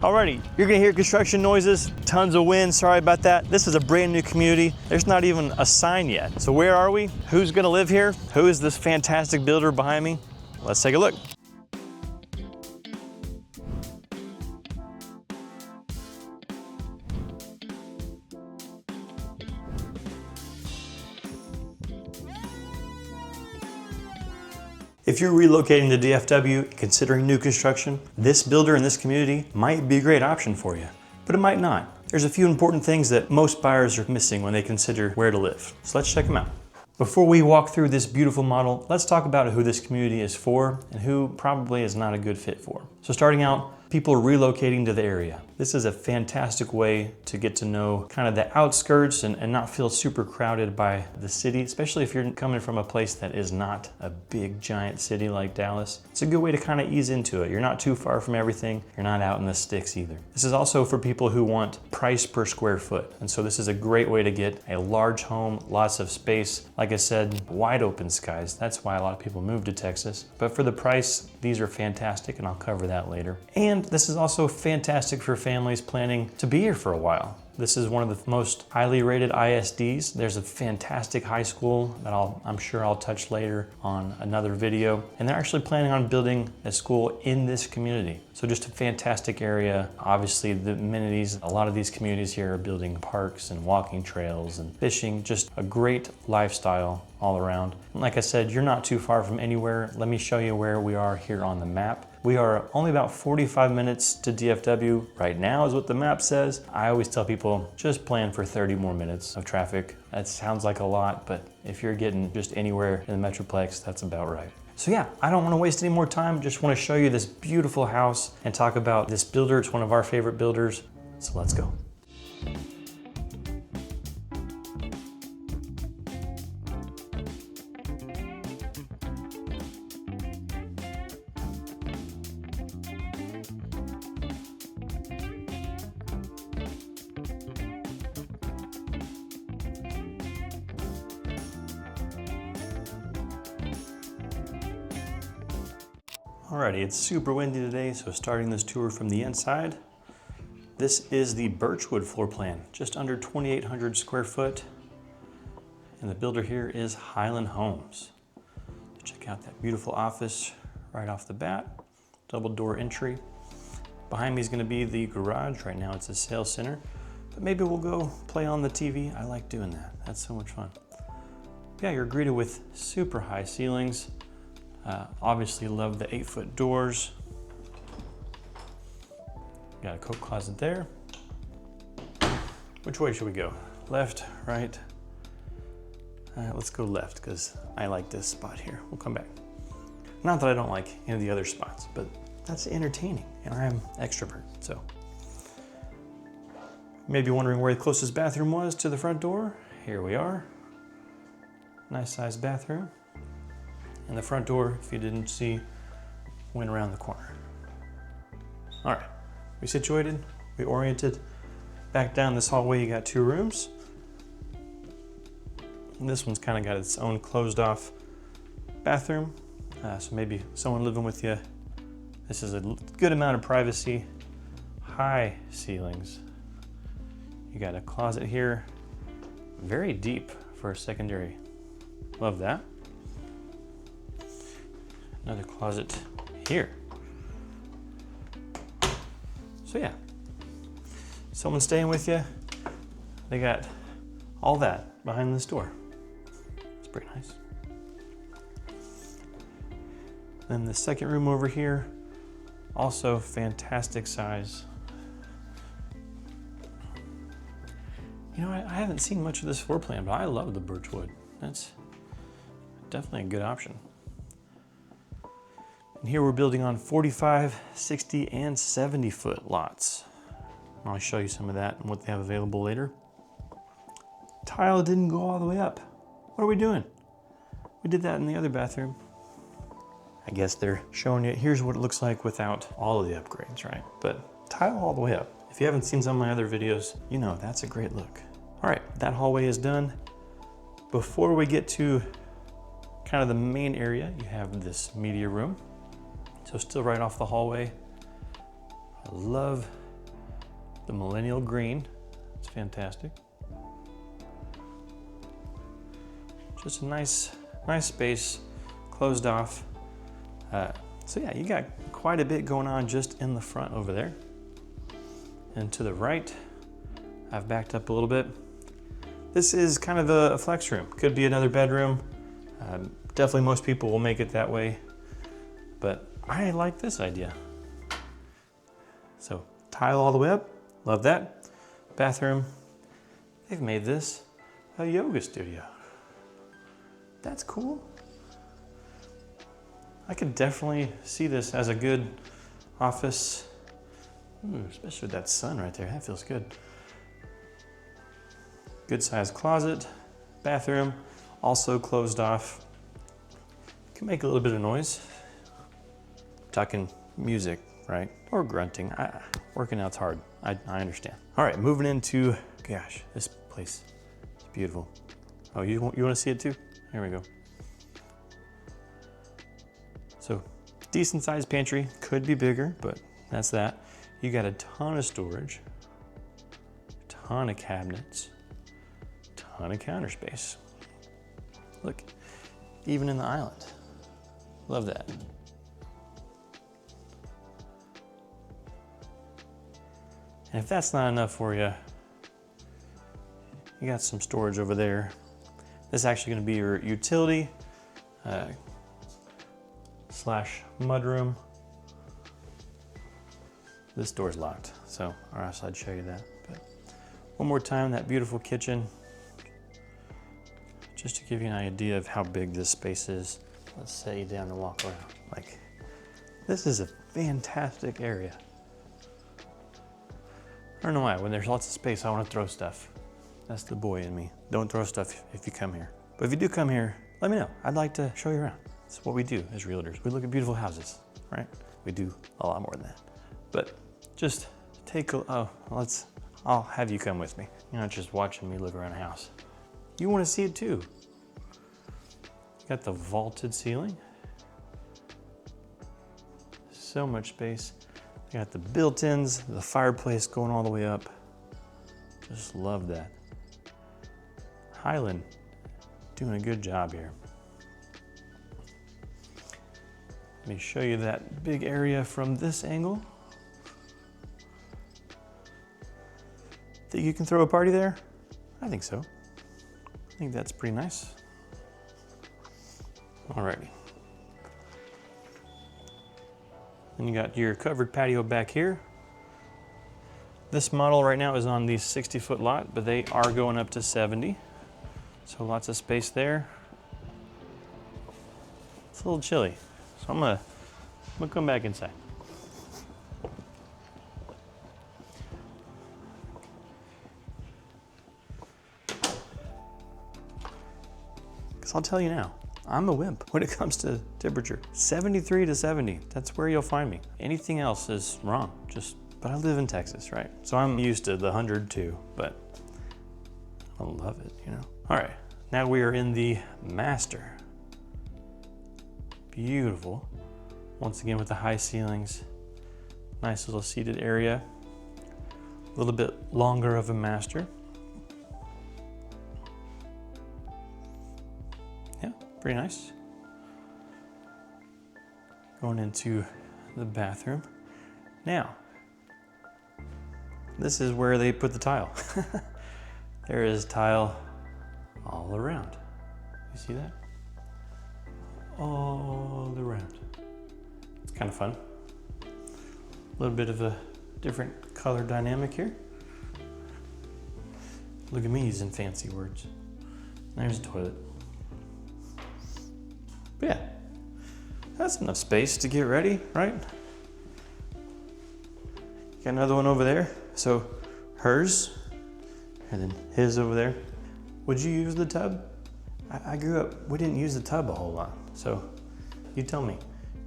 Alrighty, you're gonna hear construction noises, tons of wind, sorry about that. This is a brand new community. There's not even a sign yet. So where are we? Who's gonna live here? Who is this fantastic builder behind me? Let's take a look. If you're relocating to DFW, considering new construction, this builder in this community might be a great option for you, but it might not. There's a few important things that most buyers are missing when they consider where to live. So let's check them out. Before we walk through this beautiful model, let's talk about who this community is for and who probably is not a good fit for. So starting out, people relocating to the area. This is a fantastic way to get to know kind of the outskirts and not feel super crowded by the city, especially if you're coming from a place that is not a big giant city like Dallas. It's a good way to kind of ease into it. You're not too far from everything. You're not out in the sticks either. This is also for people who want price per square foot. And so this is a great way to get a large home, lots of space. Like I said, wide open skies. That's why a lot of people move to Texas. But for the price, these are fantastic, and I'll cover that later. And this is also fantastic for families planning to be here for a while. This is one of the most highly rated ISDs. There's a fantastic high school that I'm sure I'll touch later on another video. And they're actually planning on building a school in this community. So just a fantastic area. Obviously the amenities, a lot of these communities here are building parks and walking trails and fishing, just a great lifestyle all around. And like I said, you're not too far from anywhere. Let me show you where we are here on the map. We are only about 45 minutes to DFW right now is what the map says. I always tell people just plan for 30 more minutes of traffic. That sounds like a lot, but if you're getting just anywhere in the Metroplex, that's about right. So yeah, I don't want to waste any more time. Just want to show you this beautiful house and talk about this builder. It's one of our favorite builders. So let's go. Alrighty, it's super windy today, so starting this tour from the inside. This is the Birchwood floor plan, just under 2,800 square foot. And the builder here is Highland Homes. Check out that beautiful office right off the bat, double door entry. Behind me is gonna be the garage. Right now it's a sales center, but maybe we'll go play on the TV. I like doing that, that's so much fun. Yeah, you're greeted with super high ceilings. Obviously love the 8-foot doors. Got a coat closet there. Which way should we go? Left, right? Let's go left because I like this spot here. We'll come back. Not that I don't like any of the other spots, but that's entertaining and I'm extrovert, so. Maybe wondering where the closest bathroom was to the front door. Here we are. Nice sized bathroom. And the front door, if you didn't see, went around the corner. All right, we situated, we oriented. Back down this hallway, you got 2 rooms. And this one's kind of got its own closed off bathroom. So maybe someone living with you. This is a good amount of privacy. High ceilings. You got a closet here, very deep for a secondary. Love that. Another closet here. So yeah, someone staying with you, they got all that behind this door. It's pretty nice. Then the second room over here, also fantastic size. You know, I haven't seen much of this floor plan, but I love the Birchwood. That's definitely a good option. And here we're building on 45, 60, and 70 foot lots. I'll show you some of that and what they have available later. Tile didn't go all the way up. What are we doing? We did that in the other bathroom. I guess they're showing you, here's what it looks like without all of the upgrades, right? But tile all the way up. If you haven't seen some of my other videos, you know that's a great look. All right, that hallway is done. Before we get to kind of the main area, you have this media room. So still right off the hallway. I love the millennial green. It's fantastic. Just a nice space, closed off. So yeah, you got quite a bit going on just in the front over there. And to the right, I've backed up a little bit. This is kind of a flex room. Could be another bedroom. Definitely most people will make it that way, but I like this idea. So tile all the way up, love that. Bathroom, they've made this a yoga studio. That's cool. I could definitely see this as a good office, especially with that sun right there, that feels good. Good sized closet, bathroom, also closed off. Can make a little bit of noise. Talking music, right? Or grunting. Working out's hard. I understand. All right, moving into, gosh, this place is beautiful. Oh, you want to see it too? Here we go. So, decent sized pantry. Could be bigger, but that's that. You got a ton of storage, ton of cabinets, ton of counter space. Look, even in the island. Love that. And if that's not enough for you, you got some storage over there. This is actually going to be your utility slash mudroom. This door's locked, so or else I'd show you that. But one more time, that beautiful kitchen. Just to give you an idea of how big this space is. Let's set you down and walk around. Like, this is a fantastic area. I don't know why, when there's lots of space, I want to throw stuff. That's the boy in me. Don't throw stuff if you come here. But if you do come here, let me know. I'd like to show you around. That's what we do as realtors. We look at beautiful houses, right? We do a lot more than that. But just take a, I'll have you come with me. You're not just watching me look around a house. You want to see it too. Got the vaulted ceiling. So much space. You got the built-ins, the fireplace going all the way up. Just love that. Highland doing a good job here. Let me show you that big area from this angle. Think you can throw a party there? I think so. I think that's pretty nice. Alrighty. Then you got your covered patio back here. This model right now is on the 60-foot lot, but they are going up to 70. So lots of space there. It's a little chilly, so I'm gonna come back inside. Because I'll tell you now, I'm a wimp when it comes to temperature. 73 to 70, that's where you'll find me. Anything else is wrong, but I live in Texas, right? So I'm used to the 100 too, but I love it, you know? All right, now we are in the master. Beautiful. Once again with the high ceilings. Nice little seated area. A little bit longer of a master. Yeah, pretty nice. Going into the bathroom. Now, this is where they put the tile. There is tile all around. You see that? All around. It's kind of fun. A little bit of a different color dynamic here. Look at me using fancy words. There's a toilet. But yeah, that's enough space to get ready, right? Got another one over there. So hers, and then his over there. Would you use the tub? I grew up, we didn't use the tub a whole lot. So you tell me,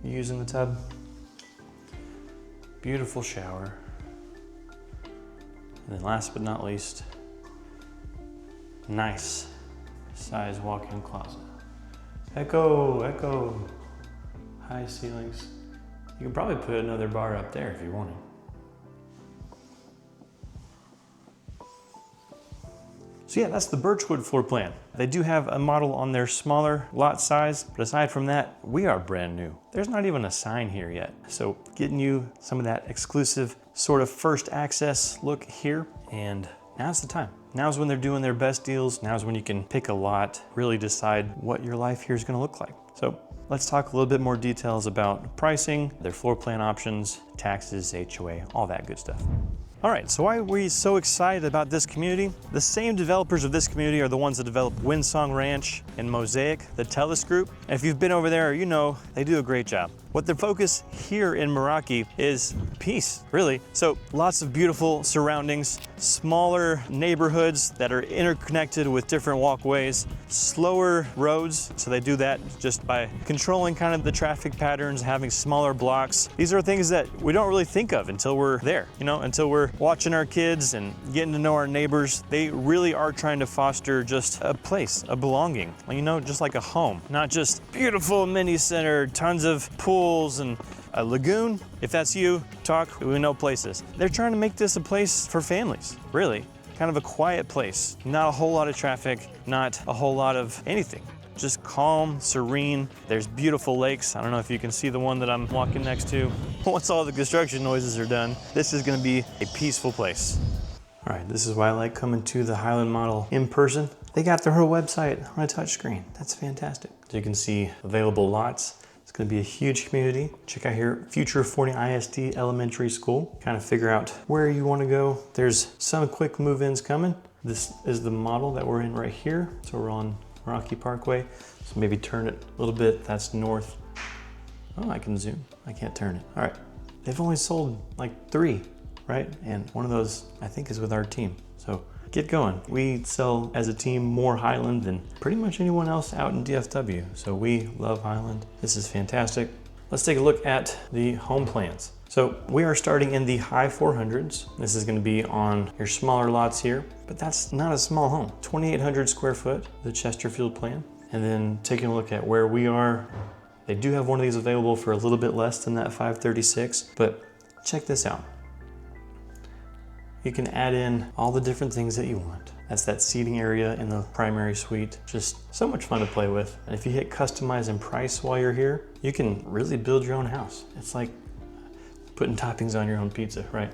you using the tub? Beautiful shower. And then last but not least, nice size walk-in closet. Echo. High ceilings. You can probably put another bar up there if you wanted. So yeah, that's the Birchwood floor plan. They do have a model on their smaller lot size, but aside from that, we are brand new. There's not even a sign here yet. So getting you some of that exclusive sort of first access look here, and now's the time. Now's when they're doing their best deals. Now's when you can pick a lot, really decide what your life here is gonna look like. So let's talk a little bit more details about pricing, their floor plan options, taxes, HOA, all that good stuff. All right, so why are we so excited about this community? The same developers of this community are the ones that developed Windsong Ranch and Mosaic, the Telus Group. And if you've been over there, you know they do a great job. What their focus here in Meraki is peace, really. So lots of beautiful surroundings, smaller neighborhoods that are interconnected with different walkways, slower roads. So they do that just by controlling kind of the traffic patterns, having smaller blocks. These are things that we don't really think of until we're there, you know, until we're watching our kids and getting to know our neighbors. They really are trying to foster just a place, a belonging, you know, just like a home, not just beautiful mini center, tons of pools and a lagoon. If that's you, talk, we know places. They're trying to make this a place for families, really. Kind of a quiet place, not a whole lot of traffic, not a whole lot of anything. Just calm, serene. There's beautiful lakes. I don't know if you can see the one that I'm walking next to. Once all the construction noises are done, this is gonna be a peaceful place. All right, this is why I like coming to the Highland model in person. They got their whole website on a touchscreen. That's fantastic. So you can see available lots. It's gonna be a huge community. Check out here, future Forney ISD Elementary School. Kind of figure out where you wanna go. There's some quick move-ins coming. This is the model that we're in right here. So we're on Meraki Parkway. So maybe turn it a little bit. That's north. Oh, I can zoom. I can't turn it. All right. They've only sold like 3, right? And one of those, I think, is with our team. So get going. We sell as a team more Highland than pretty much anyone else out in DFW. So we love Highland. This is fantastic. Let's take a look at the home plans. So we are starting in the high 400s. This is gonna be on your smaller lots here, but that's not a small home. 2,800 square foot, the Chesterfield plan. And then taking a look at where we are, they do have one of these available for a little bit less than that 536, but check this out. You can add in all the different things that you want. That's that seating area in the primary suite. Just so much fun to play with. And if you hit customize and price while you're here, you can really build your own house. It's like putting toppings on your own pizza, right?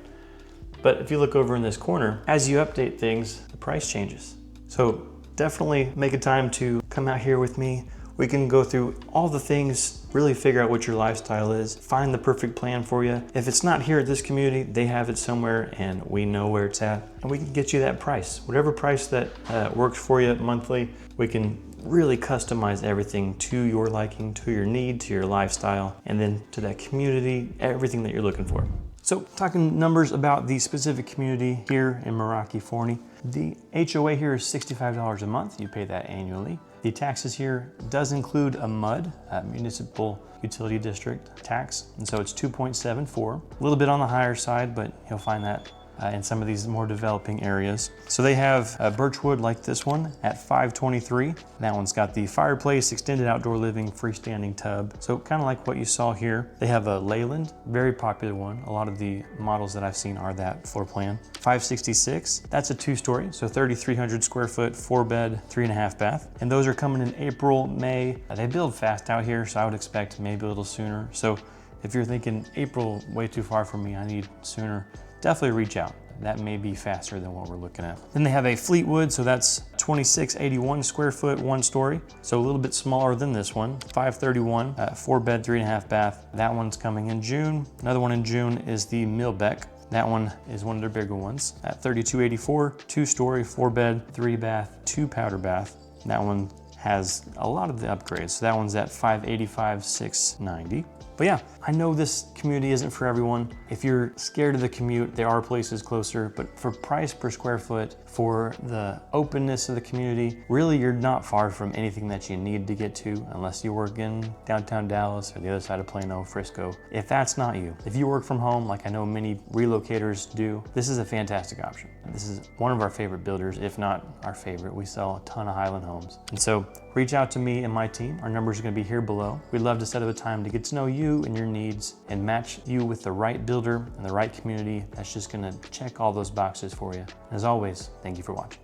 But if you look over in this corner, as you update things, the price changes. So definitely make a time to come out here with me. We can go through all the things, really figure out what your lifestyle is, find the perfect plan for you. If it's not here at this community, they have it somewhere and we know where it's at. And we can get you that price. Whatever price that works for you monthly, we can really customize everything to your liking, to your need, to your lifestyle, and then to that community, everything that you're looking for. So talking numbers about the specific community here in Meraki, Forney, the HOA here is $65 a month. You pay that annually. The taxes here does include a MUD, Municipal Utility District tax, and so it's 2.74. A little bit on the higher side, but you'll find that in some of these more developing areas. So they have Birchwood like this one at 523. That one's got the fireplace, extended outdoor living, freestanding tub. So kind of like what you saw here. They have a Leyland, very popular one. A lot of the models that I've seen are that floor plan. 566, that's a 2-story, so 3,300 square foot, 4-bed, 3.5 bath. And those are coming in April, May. They build fast out here, so I would expect maybe a little sooner. So if you're thinking April, way too far for me, I need sooner, definitely reach out. That may be faster than what we're looking at. Then they have a Fleetwood, so that's 2,681 square foot, 1-story. So a little bit smaller than this one, 531, 4-bed, 3.5 bath. That one's coming in June. Another one in June is the Milbeck. That one is one of their bigger ones at 3,284, 2-story, 4-bed, 3-bath, 2-powder bath. That one has a lot of the upgrades. So that one's at 585, 690. But yeah, I know this community isn't for everyone. If you're scared of the commute, there are places closer, but for price per square foot, for the openness of the community, really you're not far from anything that you need to get to unless you work in downtown Dallas or the other side of Plano, Frisco. If that's not you, if you work from home like I know many relocators do, this is a fantastic option. This is one of our favorite builders, if not our favorite. We sell a ton of Highland homes. And so reach out to me and my team. Our numbers are gonna be here below. We'd love to set up a time to get to know you and your needs and match you with the right builder and the right community that's just gonna check all those boxes for you. As always, thank you for watching.